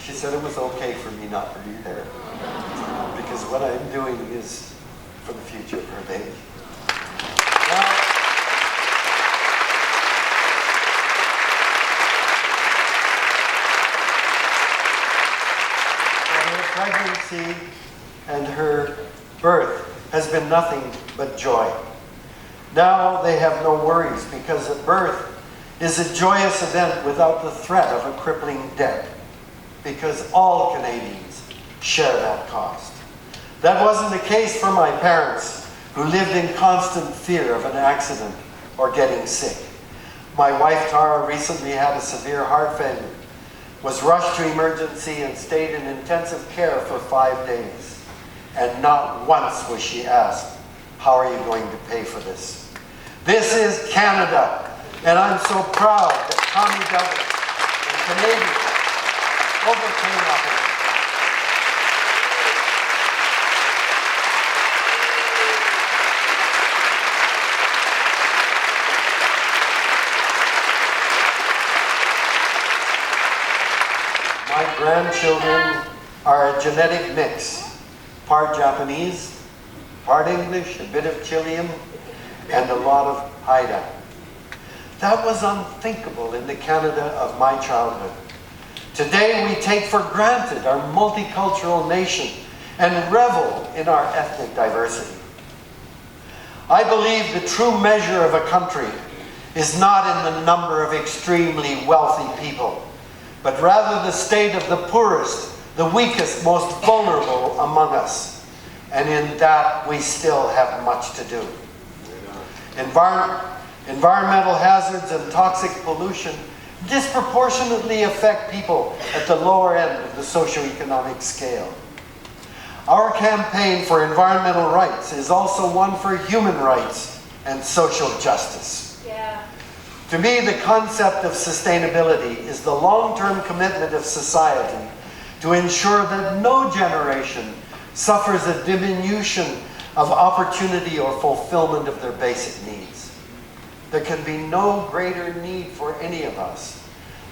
She said it was okay for me not to be there because what I'm doing is for the future of her baby. Now, her pregnancy and her birth has been nothing but joy. Now they have no worries because a birth is a joyous event without the threat of a crippling debt, because all Canadians share that cost. That wasn't the case for my parents, who lived in constant fear of an accident or getting sick. My wife Tara recently had a severe heart failure, was rushed to emergency and stayed in intensive care for 5 days. And not once was she asked, "How are you going to pay for this?" This is Canada. And I'm so proud that Tommy Douglas and Canadians overcame opposition. My grandchildren are a genetic mix, part Japanese, part English, a bit of Chilean, and a lot of Haida. That was unthinkable in the Canada of my childhood. Today we take for granted our multicultural nation and revel in our ethnic diversity. I believe the true measure of a country is not in the number of extremely wealthy people, but rather the state of the poorest, the weakest, most vulnerable among us. And in that we still have much to do. Environmental hazards and toxic pollution disproportionately affect people at the lower end of the socioeconomic scale. Our campaign for environmental rights is also one for human rights and social justice. Yeah. To me, the concept of sustainability is the long-term commitment of society to ensure that no generation suffers a diminution of opportunity or fulfillment of their basic needs. There can be no greater need for any of us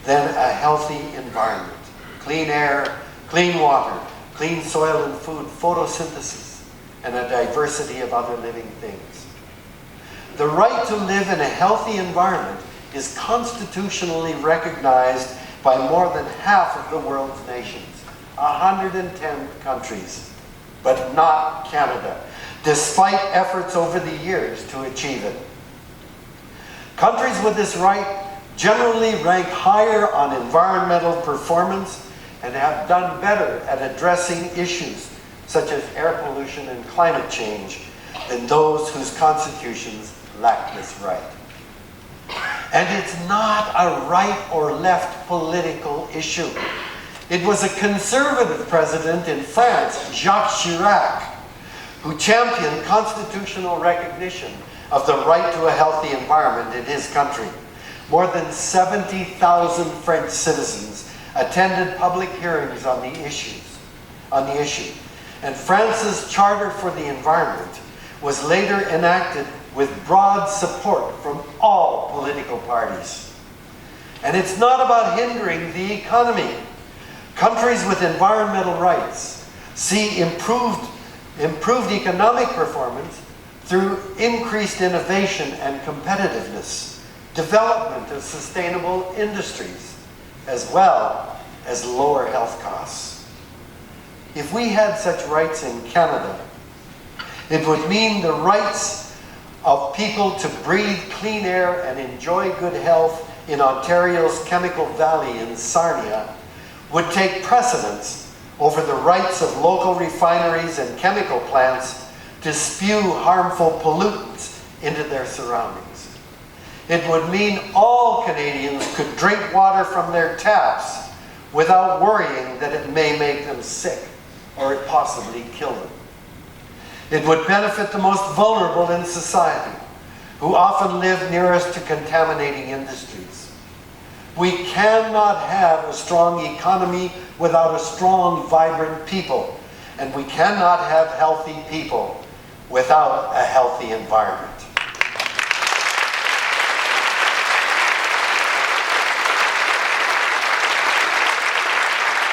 than a healthy environment. Clean air, clean water, clean soil and food, photosynthesis, and a diversity of other living things. The right to live in a healthy environment is constitutionally recognized by more than half of the world's nations, 110 countries, but not Canada, despite efforts over the years to achieve it. Countries with this right generally rank higher on environmental performance and have done better at addressing issues such as air pollution and climate change than those whose constitutions lack this right. And it's not a right or left political issue. It was a conservative president in France, Jacques Chirac, who championed constitutional recognition of the right to a healthy environment in his country. More than 70,000 French citizens attended public hearings on the issue. And France's Charter for the Environment was later enacted with broad support from all political parties. And it's not about hindering the economy. Countries with environmental rights see improved economic performance through increased innovation and competitiveness, development of sustainable industries, as well as lower health costs. If we had such rights in Canada, it would mean the rights of people to breathe clean air and enjoy good health in Ontario's Chemical Valley in Sarnia would take precedence over the rights of local refineries and chemical plants to spew harmful pollutants into their surroundings. It would mean all Canadians could drink water from their taps without worrying that it may make them sick or it possibly kill them. It would benefit the most vulnerable in society, who often live nearest to contaminating industries. We cannot have a strong economy without a strong, vibrant people, and we cannot have healthy people without a healthy environment.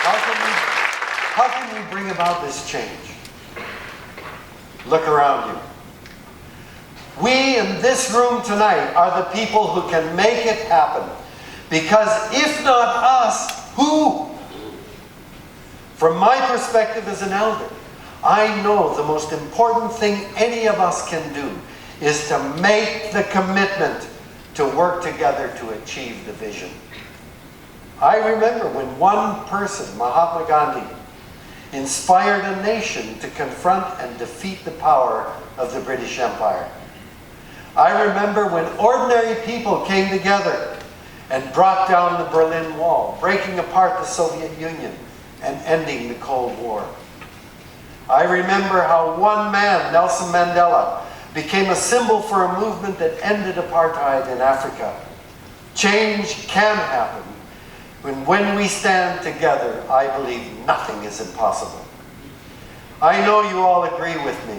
How can we bring about this change? Look around you. We in this room tonight are the people who can make it happen. Because if not us, who? From my perspective as an elder, I know the most important thing any of us can do is to make the commitment to work together to achieve the vision. I remember when one person, Mahatma Gandhi, inspired a nation to confront and defeat the power of the British Empire. I remember when ordinary people came together and brought down the Berlin Wall, breaking apart the Soviet Union and ending the Cold War. I remember how one man, Nelson Mandela, became a symbol for a movement that ended apartheid in Africa. Change can happen. When we stand together, I believe nothing is impossible. I know you all agree with me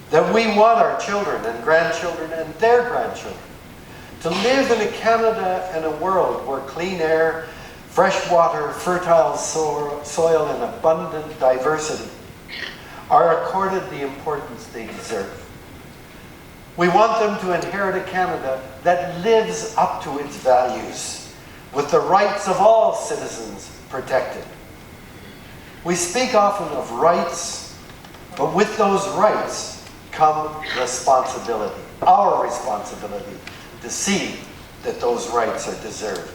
that we want our children and grandchildren and their grandchildren to live in a Canada and a world where clean air, fresh water, fertile soil, and abundant diversity are accorded the importance they deserve. We want them to inherit a Canada that lives up to its values, with the rights of all citizens protected. We speak often of rights, but with those rights come responsibility, our responsibility to see that those rights are deserved.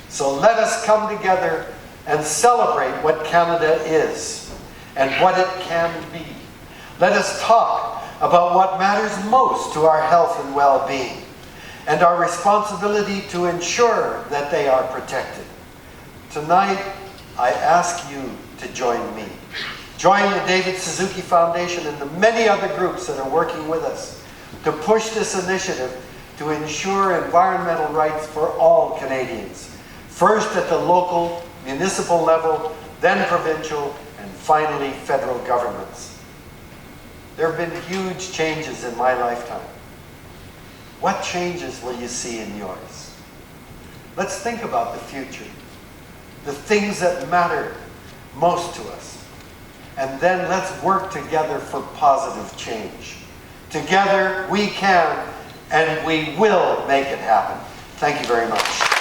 So let us come together and celebrate what Canada is and what it can be. Let us talk about what matters most to our health and well-being and our responsibility to ensure that they are protected. Tonight, I ask you to join me. Join the David Suzuki Foundation and the many other groups that are working with us to push this initiative to ensure environmental rights for all Canadians. First at the local, municipal level, then provincial, and finally federal governments. There have been huge changes in my lifetime. What changes will you see in yours? Let's think about the future, the things that matter most to us. And then let's work together for positive change. Together we can and we will make it happen. Thank you very much.